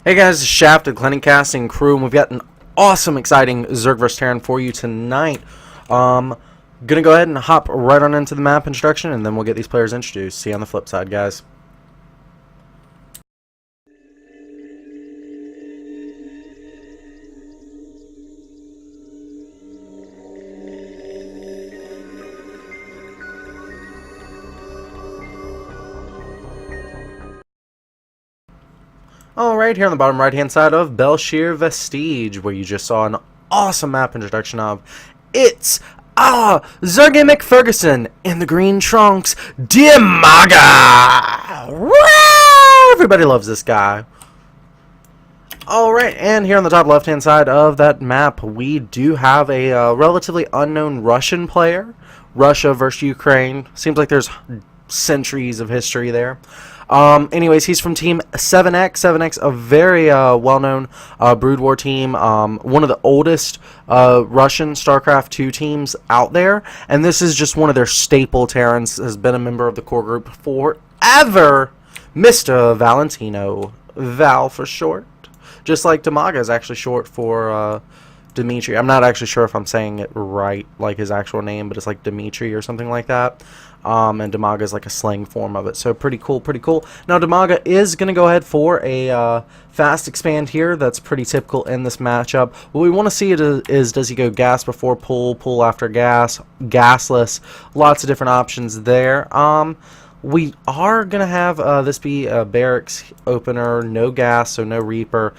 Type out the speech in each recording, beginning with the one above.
Hey guys, it's Shaft of Clenning Casting Crew, and we've got an awesome, exciting Zerg vs. Terran for you tonight. Gonna go ahead and hop right on into the map introduction, and then we'll get these players introduced. See you on the flip side, guys. Alright, here on the bottom right hand side of Bel'Shir Vestige, where you just saw an awesome map introduction of. It's Zerg Mech Ferguson in the green trunks, Dimaga! Everybody loves this guy. Alright, and here on the top left hand side of that map, we do have a relatively unknown Russian player. Russia versus Ukraine. Seems like there's centuries of history there. Anyways, he's from Team 7X. 7X, a very well-known Brood War team, one of the oldest Russian StarCraft 2 teams out there, and this is just one of their staple Terrans, has been a member of the core group forever, Mr. Valentino. Val for short. Just like Dimaga is actually short for Dimitri. I'm not actually sure if I'm saying it right, like his actual name, but it's like Dimitri or something like that. And Dimaga is like a slang form of it. So pretty cool, pretty cool. Now Dimaga is going to go ahead for a fast expand here. That's pretty typical in this matchup. What we want to see is does he go gas before pull, pull after gas, gasless. Lots of different options there. We are going to have this be a barracks opener, no gas, so no Reaper.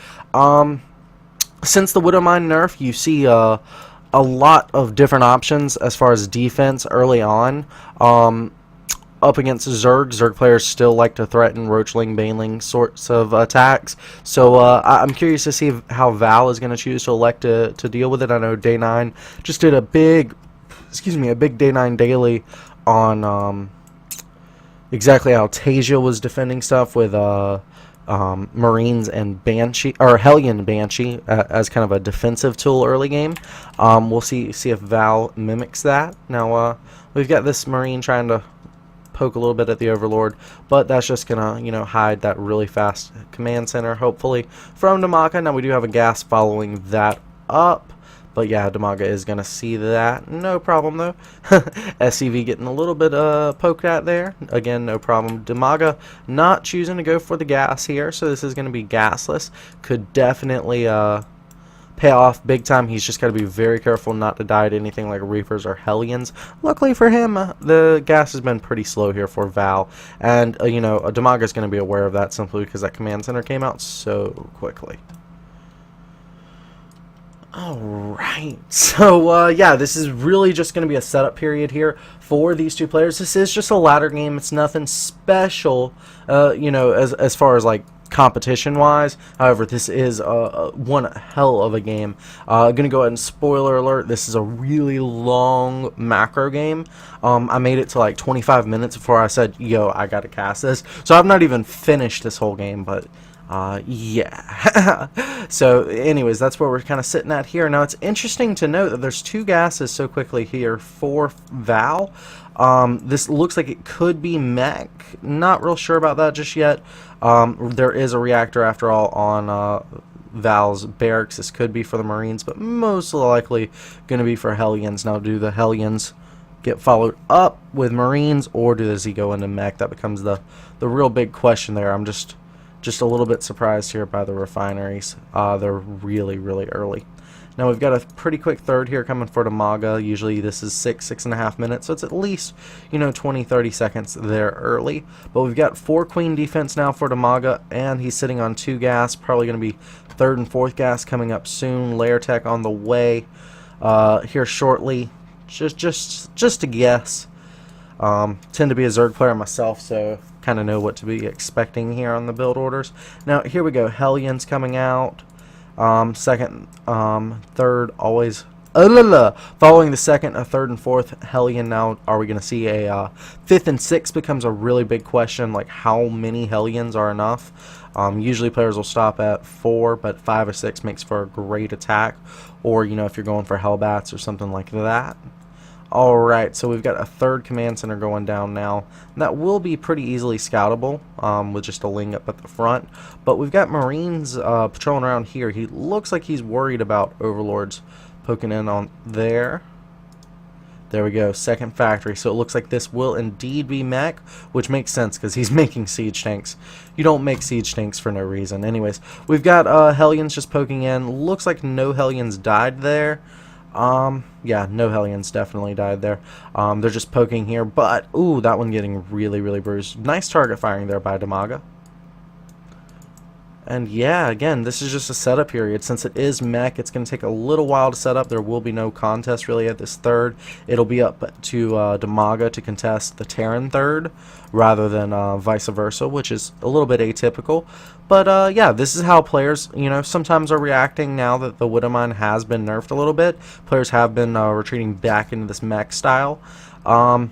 Since the Widowmine nerf, you see a lot of different options as far as defense early on. Up against Zerg players still like to threaten Roachling, Baneling sorts of attacks. So I'm curious to see how Val is going to choose to elect to deal with it. I know Day 9 just did a big Day 9 daily on exactly how Tasia was defending stuff with Marines and Banshee, or Hellion Banshee, as kind of a defensive tool early game. We'll see if Val mimics that. Now we've got this Marine trying to poke a little bit at the Overlord, but that's just gonna hide that really fast command center hopefully from Dimaga. Now we do have a gas following that up. But yeah, Dimaga is going to see that. No problem, though. SCV getting a little bit poked at there. Again, no problem. Dimaga not choosing to go for the gas here, so this is going to be gasless. Could definitely pay off big time. He's just got to be very careful not to die to anything like Reapers or Hellions. Luckily for him, the gas has been pretty slow here for Val. And, Dimaga is going to be aware of that simply because that command center came out so quickly. Alright, so yeah, this is really just going to be a setup period here for these two players. This is just a ladder game. It's nothing special, as far as like competition wise. However, this is one hell of a game. Gonna go ahead and spoiler alert, this is a really long macro game. I made it to like 25 minutes before I said, yo, I gotta cast this. So I've not even finished this whole game, but yeah. So anyways, that's where we're kind of sitting at here. Now it's interesting to note that there's two gases so quickly here for Val. This looks like it could be Mech. Not real sure about that just yet. There is a reactor after all on Val's barracks. This could be for the Marines, but most likely going to be for Hellions. Now do the Hellions get followed up with Marines, or does he go into Mech? That becomes the real big question there. I'm just a little bit surprised here by the refineries. They're really, really early. Now we've got a pretty quick third here coming for Dimaga. Usually this is 6.5 minutes, so it's at least 20-30 seconds there early. But we've got 4 queen defense now for Dimaga, and he's sitting on 2 gas. Probably going to be 3rd and 4th gas coming up soon. Layer tech on the way here shortly. Just to guess. Tend to be a Zerg player myself, so kind of know what to be expecting here on the build orders. Now here we go, Hellions coming out. Second, third, always following the second, a third and fourth Hellion. Now are we going to see a 5th and 6th becomes a really big question, like how many Hellions are enough. Usually players will stop at 4, but 5 or 6 makes for a great attack, or if you're going for Hellbats or something like that. Alright, so we've got a third command center going down now. And that will be pretty easily scoutable with just a ling up at the front. But we've got Marines patrolling around here. He looks like he's worried about overlords poking in on there. There we go, second factory. So it looks like this will indeed be Mech, which makes sense because he's making siege tanks. You don't make siege tanks for no reason. Anyways, we've got Hellions just poking in. Looks like no Hellions died there. Yeah, no Hellions definitely died there. They're just poking here, but, ooh, that one getting really, really bruised. Nice target firing there by Dimaga. And yeah, again, this is just a setup period. Since it is Mech, it's going to take a little while to set up. There will be no contest really at this third. It'll be up to Dimaga to contest the Terran third rather than vice versa, which is a little bit atypical. But yeah, this is how players, you know, sometimes are reacting now that the Widowmine has been nerfed a little bit. Players have been retreating back into this Mech style. I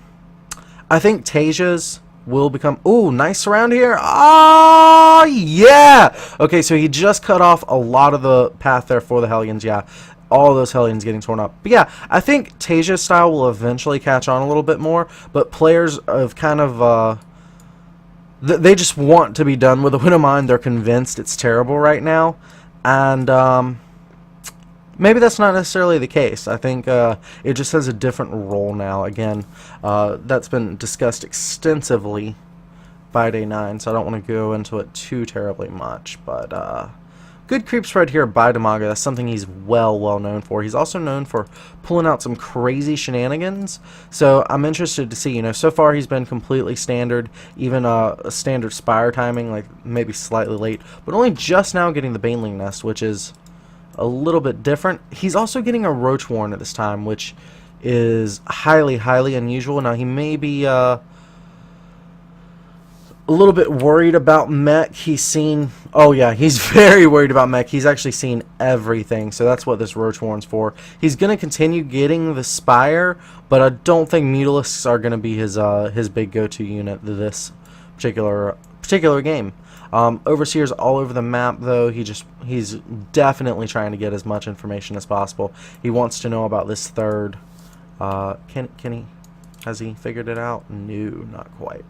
think Tasia's will become... Ooh, nice surround here. Ah, yeah! Okay, so he just cut off a lot of the path there for the Hellions. Yeah, all those Hellions getting torn up. But yeah, I think Tasia's style will eventually catch on a little bit more, but players have kind of... they just want to be done with the Widowmine. They're convinced it's terrible right now, and... maybe that's not necessarily the case. I think it just has a different role now. Again, that's been discussed extensively by Day 9, so I don't want to go into it too terribly much. But good creep spread here by Dimaga. That's something he's well known for. He's also known for pulling out some crazy shenanigans. So I'm interested to see, you know, so far he's been completely standard, even a standard spire timing, like maybe slightly late, but only just now getting the Baneling Nest, which is a little bit different. He's also getting a Roach Warren at this time, which is highly unusual. Now he may be a little bit worried about Mech. He's seen... Oh yeah, he's very worried about Mech. He's actually seen everything, so that's what this Roach Warren's for. He's going to continue getting the Spire, but I don't think Mutalisks are going to be his big go-to unit this particular game. Overseer's all over the map, though. He's definitely trying to get as much information as possible. He wants to know about this third. Can he? Has he figured it out? No, not quite.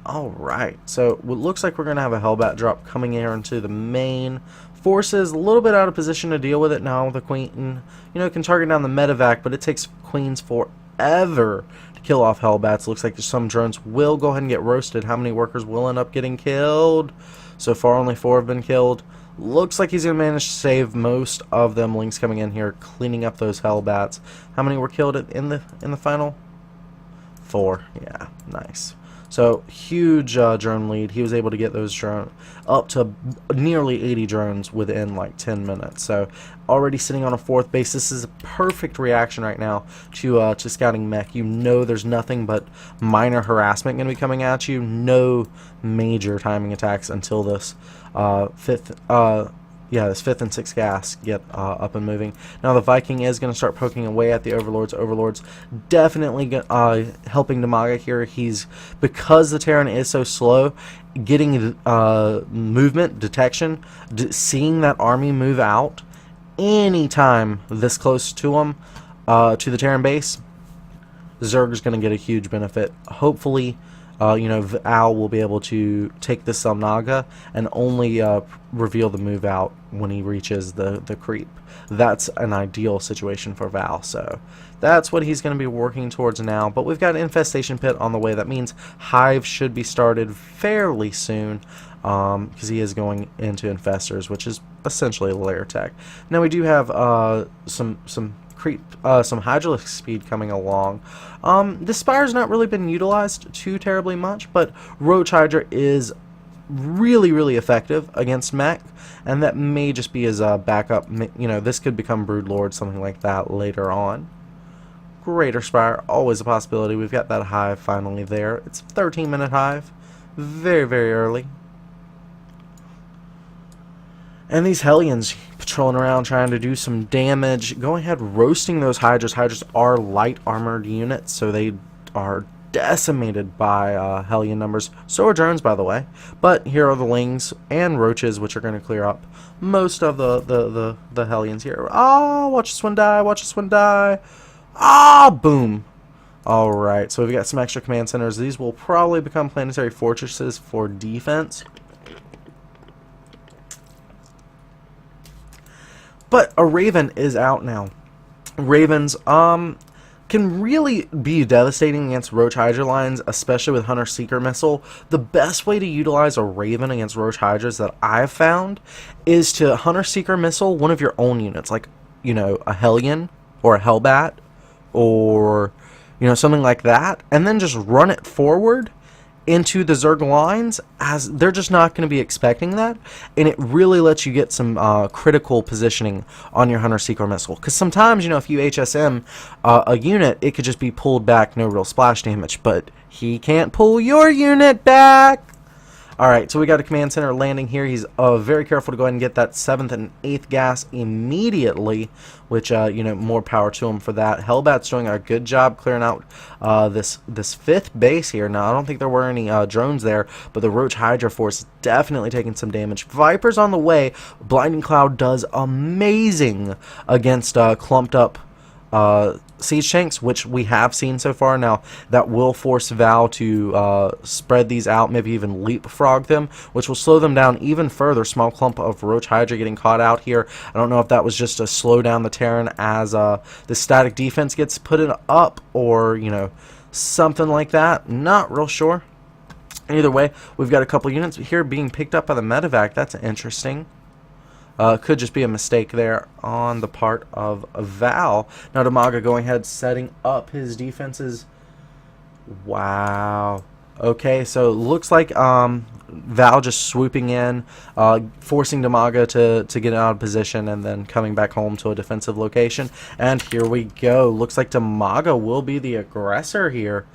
Alright, so it looks like we're going to have a Hellbat drop coming here into the main forces. A little bit out of position to deal with it now. The Queen, you know, can target down the medevac, but it takes Queens forever to kill off Hellbats. Looks like some drones will go ahead and get roasted. How many workers will end up getting killed? So far, only 4 have been killed. Looks like he's going to manage to save most of them. Links coming in here, cleaning up those Hellbats. How many were killed in the final? 4. Yeah, nice. So, huge drone lead. He was able to get those drones up to nearly 80 drones within like 10 minutes. So, already sitting on a 4th base. This is a perfect reaction right now to scouting Mech. You know there's nothing but minor harassment going to be coming at you. No major timing attacks until this 5th... this 5th and 6th gas get up and moving. Now the Viking is going to start poking away at the Overlords. Overlords definitely helping Dimaga here. Because the Terran is so slow, getting movement, detection, seeing that army move out anytime this close to them, to the Terran base, Zerg is going to get a huge benefit. Hopefully, you know, Al will be able to take the Selnaga and only reveal the move out when he reaches the creep. That's an ideal situation for Val, so that's what he's going to be working towards now. But we've got an Infestation Pit on the way. That means Hive should be started fairly soon, because he is going into Infestors, which is essentially a lair tech. Now we do have some hydraulic speed coming along. The Spire's not really been utilized too terribly much, but Roach Hydra is really effective against Mech, and that may just be his backup. You know, this could become Broodlord, something like that later on. Greater Spire, always a possibility. We've got that Hive finally there. It's a 13-minute Hive. Very early. And these Hellions patrolling around trying to do some damage. Go ahead, roasting those Hydras. Hydras are light armored units, so they are decimated by Hellion numbers. So are drones, by the way. But here are the Lings and Roaches, which are going to clear up most of the Hellions here. Oh, watch this one die, watch this one die. Ah, boom. Alright, so we've got some extra command centers. These will probably become planetary fortresses for defense. But a Raven is out now. Ravens, can really be devastating against Roach Hydra lines, especially with Hunter Seeker Missile. The best way to utilize a Raven against Roach Hydras that I've found is to Hunter Seeker Missile one of your own units, like, you know, a Hellion or a Hellbat or, you know, something like that, and then just run it forward into the Zerg lines, as they're just not going to be expecting that, and it really lets you get some critical positioning on your Hunter Seeker Missile. Because sometimes, you know, if you HSM a unit, it could just be pulled back, no real splash damage, but he can't pull your unit back. Alright, so we got a command center landing here. He's very careful to go ahead and get that 7th and 8th gas immediately, which, you know, more power to him for that. Hellbat's doing a good job clearing out this 5th base here. Now, I don't think there were any drones there, but the Roach Hydra force is definitely taking some damage. Viper's on the way. Blinding Cloud does amazing against clumped up siege tanks, which we have seen so far. Now that will force Val to spread these out, maybe even leapfrog them, which will slow them down even further. Small clump of Roach Hydra getting caught out here. I don't know if that was just to slow down the Terran as the static defense gets put up, or, you know, something like that. Not real sure. Either way, we've got a couple units here being picked up by the medevac. That's interesting. Could just be a mistake there on the part of Val. Now Dimaga going ahead, setting up his defenses. Wow. Okay, so it looks like Val just swooping in, forcing Dimaga to get out of position, and then coming back home to a defensive location. And here we go. Looks like Dimaga will be the aggressor here.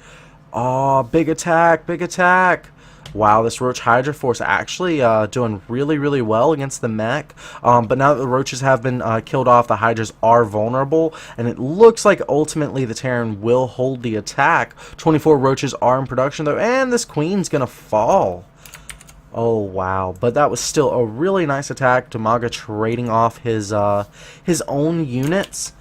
Oh, big attack, big attack. Wow, this Roach Hydra force actually doing really, really well against the Mech. But now that the Roaches have been killed off, the Hydras are vulnerable. And it looks like ultimately the Terran will hold the attack. 24 Roaches are in production though. And this Queen's going to fall. Oh, wow. But that was still a really nice attack. Dimaga trading off his own units.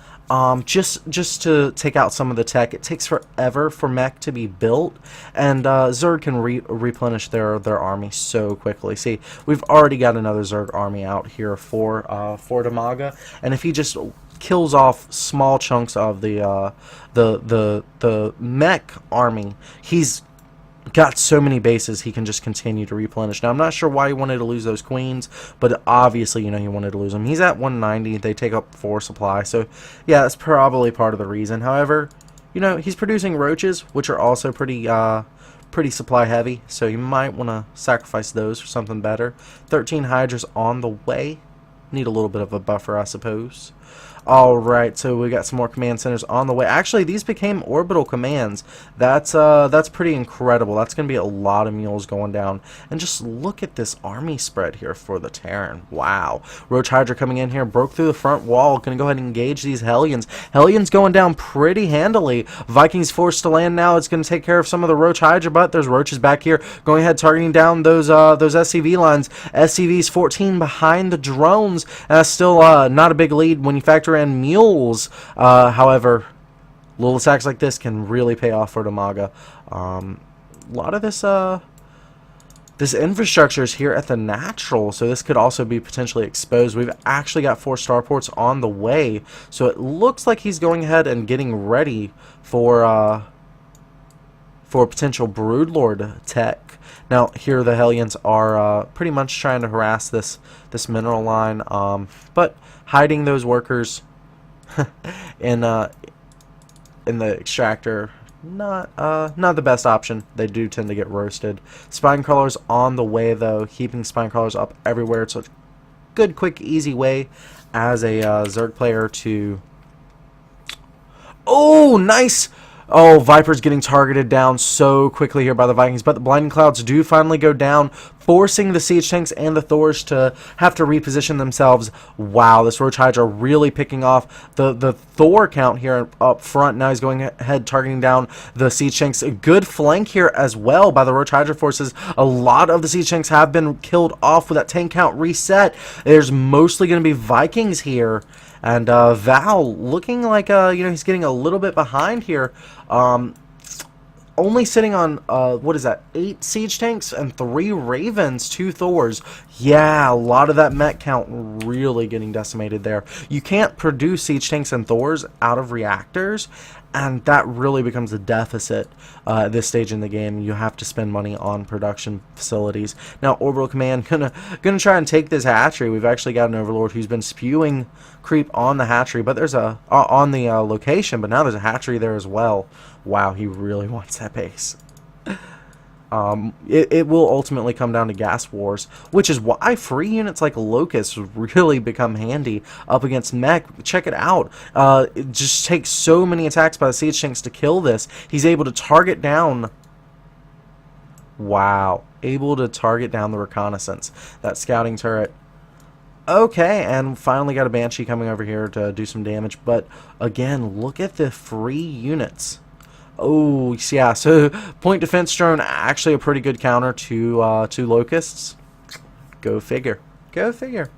Just to take out some of the tech. It takes forever for Mech to be built, and Zerg can replenish their army so quickly. See, we've already got another Zerg army out here for Dimaga, and if he just kills off small chunks of the Mech army, he's got so many bases he can just continue to replenish. Now, I'm not sure why he wanted to lose those queens, but obviously, you know, he wanted to lose them. He's at 190. They take up 4 supply, so yeah, that's probably part of the reason. However, you know, he's producing roaches, which are also pretty supply heavy, so you might want to sacrifice those for something better. 13 Hydras on the way. Need a little bit of a buffer, I suppose. Alright, so we got some more command centers on the way. Actually, these became orbital commands. That's pretty incredible. That's going to be a lot of mules going down. And just look at this army spread here for the Terran. Wow. Roach Hydra coming in here, broke through the front wall. Going to go ahead and engage these Hellions. Hellions going down pretty handily. Vikings forced to land now. It's going to take care of some of the Roach Hydra, but there's Roaches back here. Going ahead, targeting down those SCV lines. SCV's 14 behind the drones. And that's still not a big lead when you factor in mules. However, little attacks like this can really pay off for Dimaga. A lot of this infrastructure is here at the natural, so this could also be potentially exposed. We've actually got 4 starports on the way, so it looks like he's going ahead and getting ready for potential Broodlord tech. Now here the Hellions are pretty much trying to harass this mineral line, but hiding those workers in the extractor, not the best option. They do tend to get roasted. Spine crawlers on the way though, keeping spine crawlers up everywhere. It's a good, quick, easy way as a Zerg player to. Oh, nice. Oh, Viper's getting targeted down so quickly here by the Vikings, but the Blinding Clouds do finally go down. forcing the siege tanks and the Thors to have to reposition themselves. Wow, this Roach Hydra really picking off the Thor count here up front. Now he's going ahead, targeting down the siege tanks. A good flank here as well by the Roach Hydra forces. A lot of the siege tanks have been killed off with that tank count reset. There's mostly going to be Vikings here. And Val looking like, he's getting a little bit behind here. Only sitting on, what is that, 8 siege tanks and 3 ravens, 2 Thors. Yeah, a lot of that Mech count really getting decimated there. You can't produce siege tanks and Thors out of reactors, and that really becomes a deficit at this stage in the game. You have to spend money on production facilities. Now, Orbital Command gonna try and take this hatchery. We've actually got an Overlord who's been spewing creep on the hatchery, but there's a on the location, but now there's a hatchery there as well. Wow, he really wants that base. It will ultimately come down to gas wars, which is why free units like Locust really become handy up against Mech. Check it out. It just takes so many attacks by the siege tanks to kill this. He's able to target down. Wow, able to target down the reconnaissance, that scouting turret. Okay, and finally got a Banshee coming over here to do some damage. But again, look at the free units. Oh, yeah, so point defense drone, actually a pretty good counter to Locusts. Go figure. Go figure.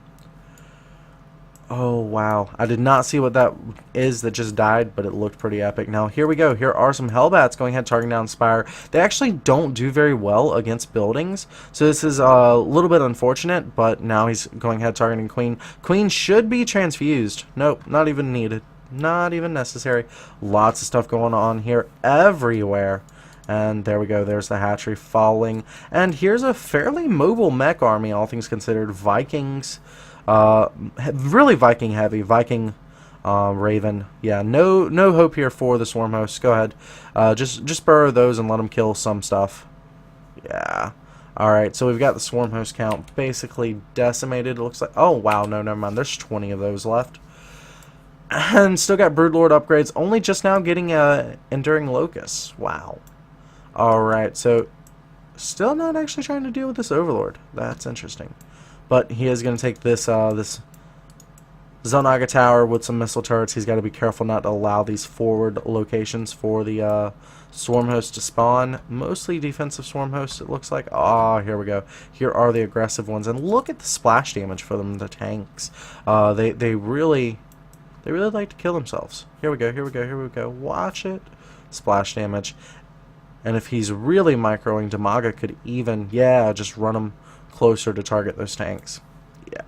Oh, wow. I did not see what that is that just died, but it looked pretty epic. Now, here we go. Here are some Hellbats going ahead, targeting down Spire. They actually don't do very well against buildings, so this is a little bit unfortunate, but now he's going ahead, targeting Queen. Queen should be transfused. Nope, not even needed. Not even necessary. Lots of stuff going on here everywhere. And there we go. There's the hatchery falling. And here's a fairly mobile Mech army, all things considered. Vikings. Really Viking heavy. Viking Raven. Yeah, no hope here for the Swarm Hosts. Go ahead. Just burrow those and let them kill some stuff. Yeah. Alright, so we've got the Swarm Host count basically decimated. It looks like... Oh, wow. No, never mind. There's 20 of those left. And still got Broodlord upgrades, only just now getting Enduring Locusts. Wow. Alright, so still not actually trying to deal with this Overlord. That's interesting. But he is going to take this this Dimaga tower with some missile turrets. He's got to be careful not to allow these forward locations for the Swarm Host to spawn. Mostly defensive Swarm Hosts, it looks like. Ah, here we go. Here are the aggressive ones. And look at the splash damage for them, the tanks. They really like to kill themselves. Here we go, here we go, here we go. Watch it. Splash damage. And if he's really microing, Dimaga could even, yeah, just run him closer to target those tanks. Yeah.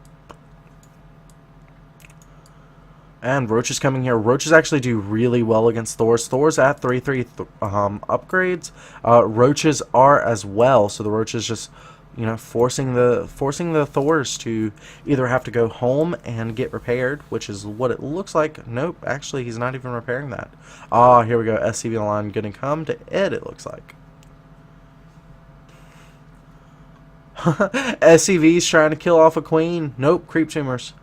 And Roaches coming here. Roaches actually do really well against Thors. Thors at 3/3 upgrades. Roaches are as well. So the Roaches just, you know, forcing the Thors to either have to go home and get repaired, which is what it looks like. Nope, actually he's not even repairing that. Ah, here we go. SCV line gonna come to it looks like. SCV's trying to kill off a queen. Nope, creep tumors.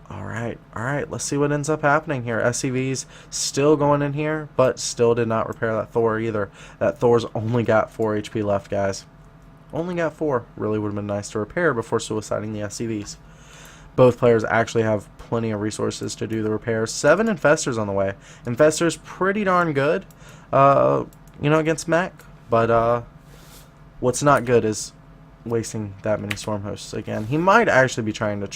Alright, let's see what ends up happening here. SCV's still going in here, but still did not repair that Thor either. That Thor's only got 4 HP left, guys. Only got 4. Really would have been nice to repair before suiciding the SCVs. Both players actually have plenty of resources to do the repairs. 7 Infestors on the way. Infestors pretty darn good, you know, against Mech. But what's not good is wasting that many Swarm Hosts again. He might actually be trying to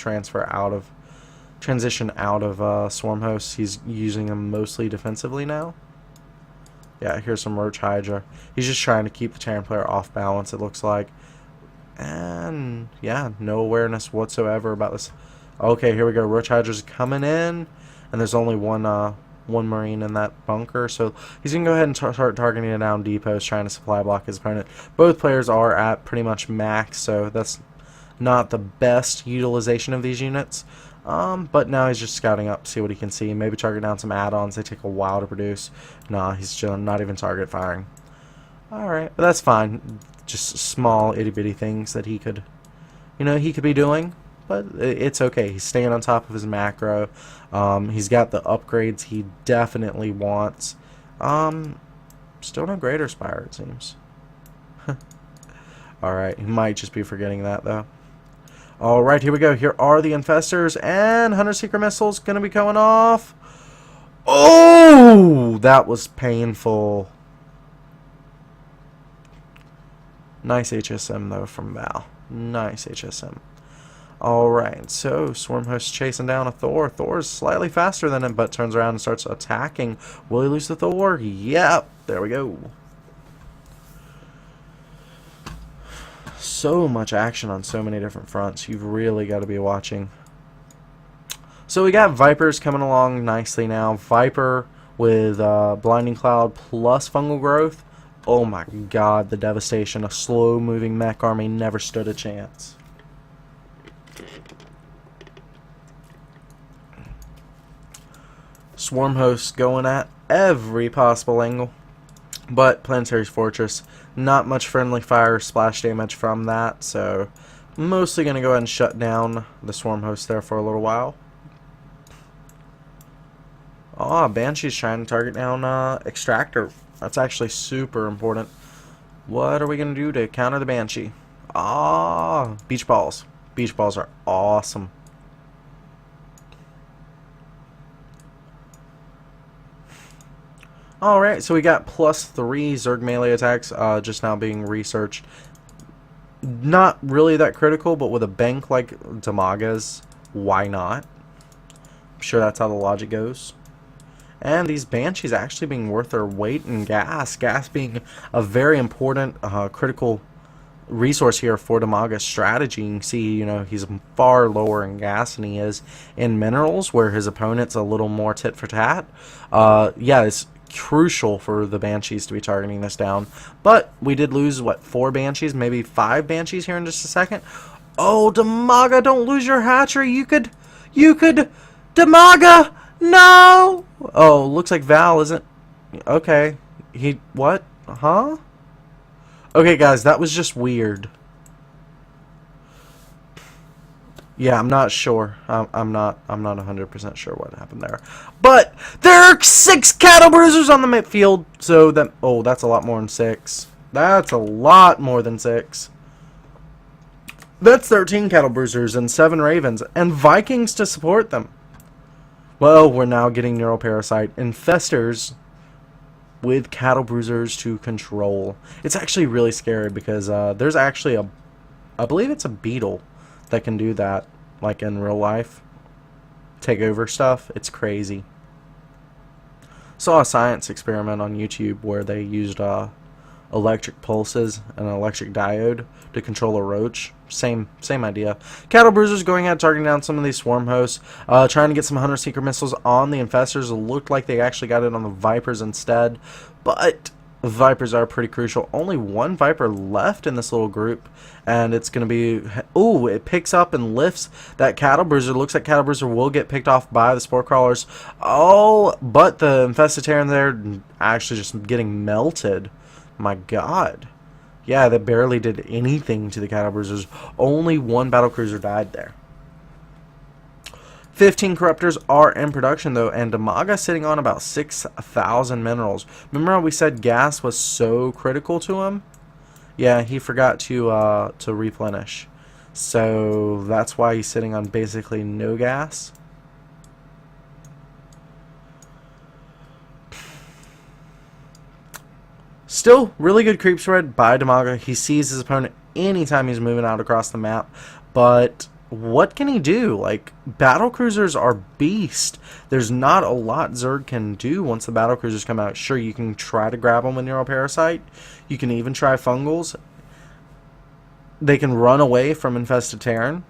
transition out of Swarm Hosts. He's using them mostly defensively now. Yeah, here's some Roach Hydra. He's just trying to keep the Terran player off balance, it looks like. And, yeah, no awareness whatsoever about this. Okay, here we go. Roach Hydra's coming in. And there's only one Marine in that bunker. So he's going to go ahead and start targeting it down depots, trying to supply block his opponent. Both players are at pretty much max, so that's not the best utilization of these units. But now he's just scouting up to see what he can see. Maybe target down some add-ons. They take a while to produce. Nah, he's just not even target firing. Alright, but that's fine. Just small itty-bitty things that he could, you know, he could be doing. But it's okay. He's staying on top of his macro. He's got the upgrades he definitely wants. Still no Greater Spire, it seems. Alright, he might just be forgetting that, though. Alright, here we go. Here are the infestors, and Hunter Seeker missiles going to be going off. Oh! That was painful. Nice HSM, though, from Val. Nice HSM. Alright, so Swarmhost chasing down a Thor. Thor's slightly faster than him, but turns around and starts attacking. Will he lose the Thor? Yep. There we go. So much action on so many different fronts. You've really got to be watching. So we got Vipers coming along nicely now. Viper with Blinding Cloud plus Fungal Growth. Oh my god, the devastation. A slow-moving mech army never stood a chance. Swarmhost going at every possible angle. But Planetary's Fortress, not much friendly fire splash damage from that, so mostly going to go ahead and shut down the Swarmhost there for a little while. Oh, Banshee's trying to target down Extractor. That's actually super important. What are we going to do to counter the Banshee? Ah, Beach Balls. Beach Balls are awesome. Alright, so we got +3 Zerg melee attacks just now being researched. Not really that critical, but with a bank like Dimaga's, why not? I'm sure that's how the logic goes. And these Banshees actually being worth their weight in gas. Gas being a very important critical resource here for Dimaga's strategy. You can see, you know, he's far lower in gas than he is in minerals, where his opponent's a little more tit for tat. Yeah, it's crucial for the Banshees to be targeting this down. But we did lose, what, 4 Banshees, maybe 5 Banshees here in just a second. Oh, Dimaga, don't lose your hatchery. You could, Dimaga, no! Oh, looks like Val isn't, okay. What? Huh? Okay, guys, that was just weird. Yeah, I'm not sure. I'm not 100% sure what happened there. But there are 6 cattle bruisers on the midfield, so that, oh, that's a lot more than 6. That's a lot more than 6. That's 13 cattle bruisers and 7 ravens and Vikings to support them. Well, we're now getting Neuroparasite infestors with cattle bruisers to control. It's actually really scary because there's actually I believe it's a beetle that can do that, like in real life. Take over stuff. It's crazy. Saw a science experiment on YouTube where they used electric pulses and an electric diode to control a roach. Same idea. Cattle bruisers going out targeting down some of these swarm hosts, trying to get some Hunter Seeker missiles on the infestors. It looked like they actually got it on the Vipers instead, but Vipers are pretty crucial. Only 1 Viper left in this little group, and it's going to be... Ooh, it picks up and lifts that Cattle Bruiser. Looks like Cattle Bruiser will get picked off by the Spore Crawlers. Oh, but the Infested Terran there actually just getting melted. My god. Yeah, that barely did anything to the Cattle Bruisers. Only 1 Battlecruiser died there. 15 Corruptors are in production, though, and Dimaga sitting on about 6,000 minerals. Remember how we said gas was so critical to him? Yeah, he forgot to replenish. So that's why he's sitting on basically no gas. Still, really good creep spread by Dimaga. He sees his opponent anytime he's moving out across the map, but what can he do? Like, battlecruisers are beast. There's not a lot Zerg can do once the battlecruisers come out. Sure, you can try to grab them with Neuroparasite. You can even try Fungals. They can run away from Infested Terran.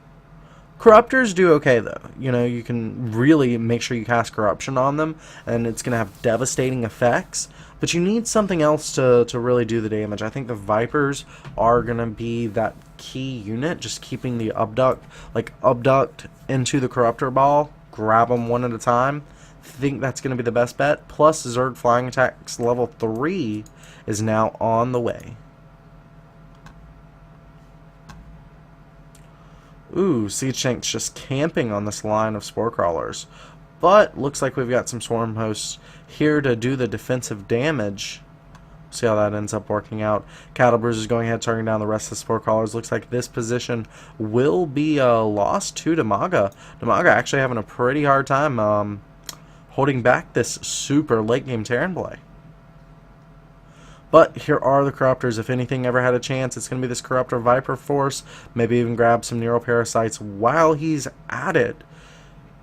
Corruptors do okay, though. You know, you can really make sure you cast Corruption on them, and it's going to have devastating effects. But you need something else to really do the damage. I think the Vipers are going to be that key unit, just keeping the abduct into the Corruptor ball, grab them one at a time. I think that's going to be the best bet. Plus, Zerg Flying Attacks level 3 is now on the way. Ooh, Siege Tank's just camping on this line of Spore Crawlers. But looks like we've got some Swarm Hosts here to do the defensive damage. See how that ends up working out. Cattle Bruiser's going ahead, targeting down the rest of the Spore Crawlers. Looks like this position will be lost to Dimaga. Dimaga actually having a pretty hard time holding back this super late game Terran play. But here are the Corruptors. If anything ever had a chance, it's going to be this Corruptor Viper Force. Maybe even grab some Neuroparasites while he's at it.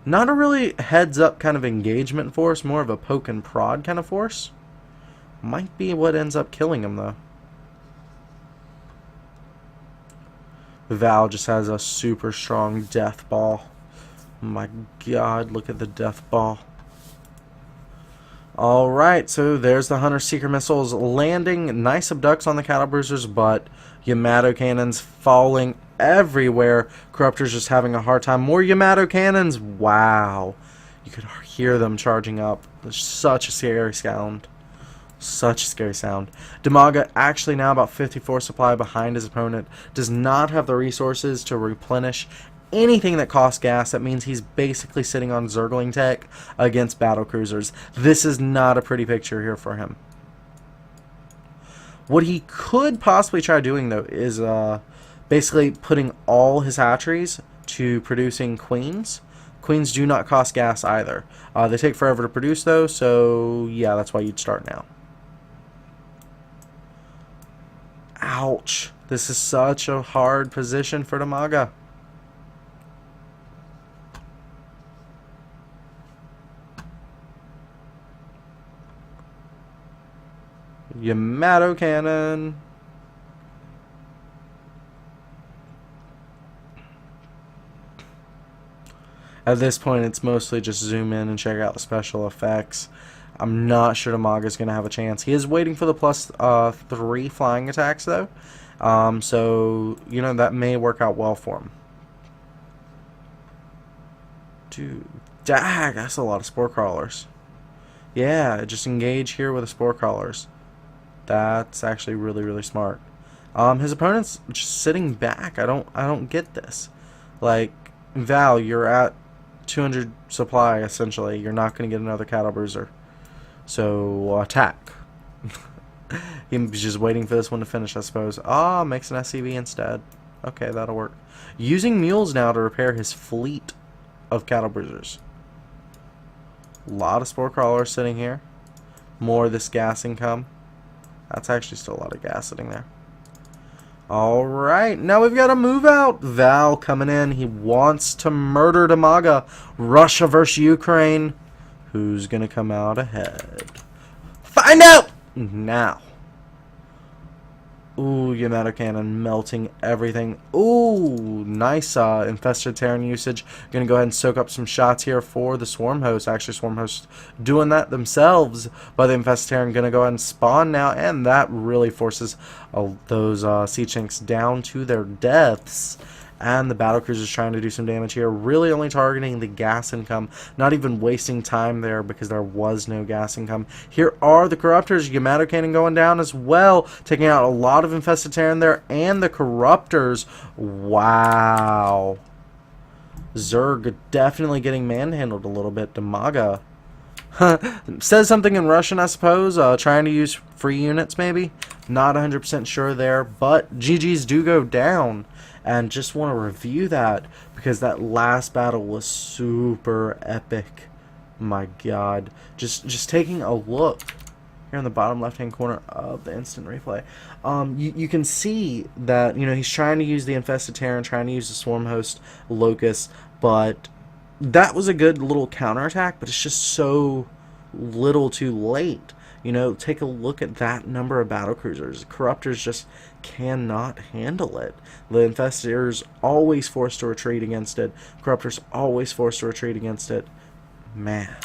Not a really heads-up kind of engagement force, more of a poke and prod kind of force. Might be what ends up killing him, though. Val just has a super strong Death Ball. Oh my god, look at the Death Ball. Alright, so there's the Hunter Seeker missiles landing. Nice abducts on the Cattle Bruisers, but Yamato cannons falling everywhere. Corruptors just having a hard time. More Yamato cannons. Wow. You could hear them charging up. It's such a scary sound. Such a scary sound. Dimaga actually now about 54 supply behind his opponent. Does not have the resources to replenish anything that costs gas. That means he's basically sitting on Zergling tech against battle cruisers. This is not a pretty picture here for him. What he could possibly try doing, though, is basically putting all his hatcheries to producing queens. Queens do not cost gas either. They take forever to produce, though, so yeah, that's why you'd start now. Ouch. This is such a hard position for Dimaga. Yamato cannon. At this point, it's mostly just zoom in and check out the special effects. I'm not sure Dimaga's going to have a chance. He is waiting for the +3 flying attacks, though. So, you know, that may work out well for him. Dude, dag, that's a lot of Spore Crawlers. Yeah, just engage here with the Spore Crawlers. That's actually really, really smart. His opponent's just sitting back. I don't get this. Like, Val, you're at 200 supply, essentially. You're not going to get another Cattle Bruiser. So, attack. He's just waiting for this one to finish, I suppose. Ah, makes an SCV instead. Okay, that'll work. Using mules now to repair his fleet of Cattle Bruisers. A lot of Spore Crawlers sitting here. More of this gas income. That's actually still a lot of gas sitting there. Alright, now we've got a move out. Val coming in. He wants to murder Dimaga. Russia versus Ukraine. Who's going to come out ahead? Find out now. Ooh, Yamato cannon melting everything. Ooh, nice infested Terran usage. Gonna go ahead and soak up some shots here for the Swarm Host. Actually, Swarm Host doing that themselves. But the infested Terran gonna go ahead and spawn now, and that really forces those Sea Chinks down to their deaths. And the battlecruiser is trying to do some damage here. Really only targeting the gas income. Not even wasting time there because there was no gas income. Here are the Corruptors. Yamato cannon going down as well. Taking out a lot of infested Terran there. And the Corruptors. Wow. Zerg definitely getting manhandled a little bit. Dimaga says something in Russian, I suppose. Trying to use free units maybe. Not 100% sure there. But GGs do go down. And just want to review that because that last battle was super epic. My god. Just taking a look here in the bottom left hand corner of the instant replay. You can see that, you know, he's trying to use the infested Terran, trying to use the Swarm Host Locust, but that was a good little counterattack, but it's just so little too late. You know, take a look at that number of battlecruisers. Corruptors just cannot handle it. The Infestors always forced to retreat against it. Corruptors always forced to retreat against it. Man.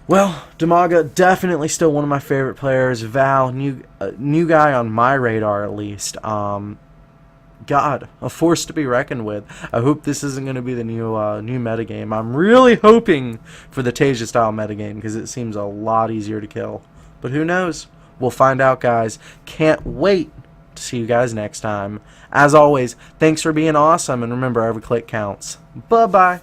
Well, Dimaga, definitely still one of my favorite players. Val, new guy on my radar at least. God, a force to be reckoned with. I hope this isn't going to be the new metagame. I'm really hoping for the Tasia style metagame because it seems a lot easier to kill. But who knows? We'll find out, guys. Can't wait to see you guys next time. As always, thanks for being awesome, and remember, every click counts. Bye-bye.